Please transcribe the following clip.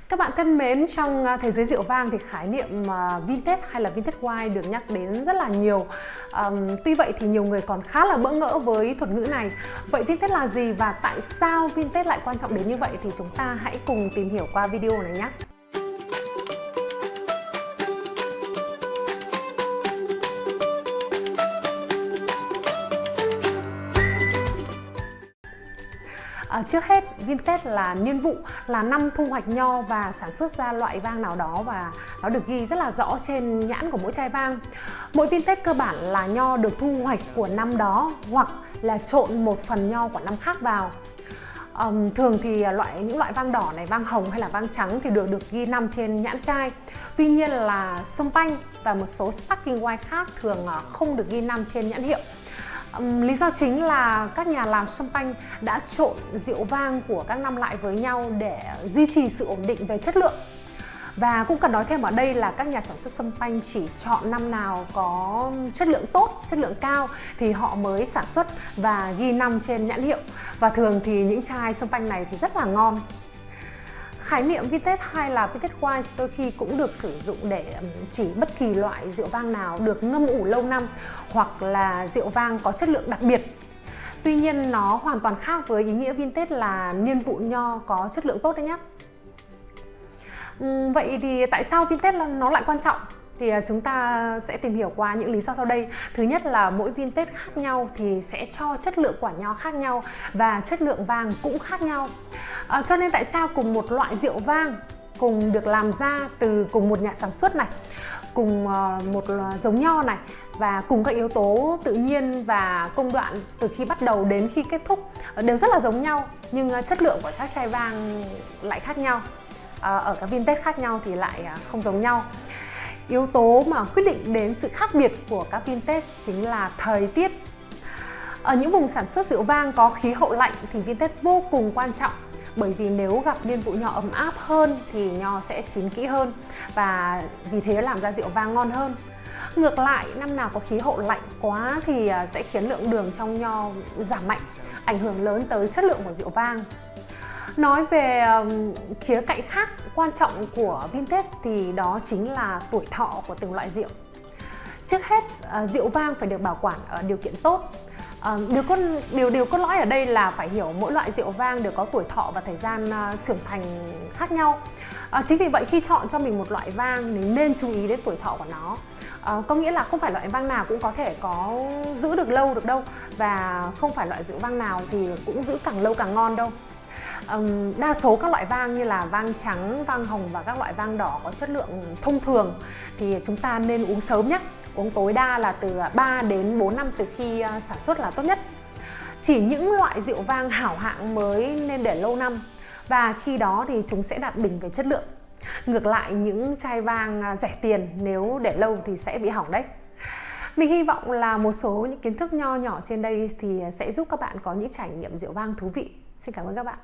Các bạn thân mến, trong thế giới rượu vang thì khái niệm vintage hay là vintage wine được nhắc đến rất là nhiều. Tuy vậy thì nhiều người còn khá là bỡ ngỡ với thuật ngữ này. Vậy vintage là gì và tại sao vintage lại quan trọng đến như vậy thì chúng ta hãy cùng tìm hiểu qua video này nhé. Trước hết, vintage là niên vụ, là năm thu hoạch nho và sản xuất ra loại vang nào đó, và nó được ghi rất là rõ trên nhãn của mỗi chai vang. Mỗi vintage cơ bản là nho được thu hoạch của năm đó hoặc là trộn một phần nho của năm khác vào. Thường thì những loại vang đỏ này, vang hồng hay là vang trắng thì được ghi năm trên nhãn chai. Tuy nhiên là Champagne và một số sparkling wine khác thường không được ghi năm trên nhãn hiệu. Lý do chính là các nhà làm champagne đã trộn rượu vang của các năm lại với nhau để duy trì sự ổn định về chất lượng. Và cũng cần nói thêm ở đây là các nhà sản xuất champagne chỉ chọn năm nào có chất lượng tốt, chất lượng cao thì họ mới sản xuất và ghi năm trên nhãn hiệu. Và thường thì những chai champagne này thì rất là ngon. Khái niệm vintage hay là vintage wine đôi khi cũng được sử dụng để chỉ bất kỳ loại rượu vang nào được ngâm ủ lâu năm hoặc là rượu vang có chất lượng đặc biệt. Tuy nhiên nó hoàn toàn khác với ý nghĩa vintage là niên vụ nho có chất lượng tốt đấy nhé. Vậy thì tại sao vintage nó lại quan trọng? Thì chúng ta sẽ tìm hiểu qua những lý do sau đây. Thứ nhất là mỗi vintage khác nhau thì sẽ cho chất lượng quả nho khác nhau và chất lượng vang cũng khác nhau. Cho nên tại sao cùng một loại rượu vang cùng được làm ra từ cùng một nhà sản xuất này, cùng một giống nho này và cùng các yếu tố tự nhiên và công đoạn từ khi bắt đầu đến khi kết thúc đều rất là giống nhau, nhưng chất lượng của các chai vang lại khác nhau. Ở các vintage khác nhau thì lại không giống nhau. Yếu tố mà quyết định đến sự khác biệt của các vintage chính là thời tiết. Ở những vùng sản xuất rượu vang có khí hậu lạnh thì vintage vô cùng quan trọng, bởi vì nếu gặp niên vụ nho ấm áp hơn thì nho sẽ chín kỹ hơn và vì thế làm ra rượu vang ngon hơn. Ngược lại, năm nào có khí hậu lạnh quá thì sẽ khiến lượng đường trong nho giảm mạnh, ảnh hưởng lớn tới chất lượng của rượu vang. Nói về khía cạnh khác quan trọng của vintage thì đó chính là tuổi thọ của từng loại rượu. Trước hết, rượu vang phải được bảo quản ở điều kiện tốt. Điều cốt lõi ở đây là phải hiểu mỗi loại rượu vang đều có tuổi thọ và thời gian trưởng thành khác nhau. Chính vì vậy khi chọn cho mình một loại vang thì nên chú ý đến tuổi thọ của nó. Có nghĩa là không phải loại vang nào cũng có thể giữ được lâu được đâu, và không phải loại rượu vang nào thì cũng giữ càng lâu càng ngon đâu. Đa số các loại vang như là vang trắng, vang hồng và các loại vang đỏ có chất lượng thông thường thì chúng ta nên uống sớm nhé. Uống tối đa là từ 3 đến 4 năm từ khi sản xuất là tốt nhất. Chỉ những loại rượu vang hảo hạng mới nên để lâu năm, và khi đó thì chúng sẽ đạt đỉnh về chất lượng. Ngược lại, những chai vang rẻ tiền nếu để lâu thì sẽ bị hỏng đấy. Mình hy vọng là một số những kiến thức nho nhỏ trên đây thì sẽ giúp các bạn có những trải nghiệm rượu vang thú vị. Xin cảm ơn các bạn.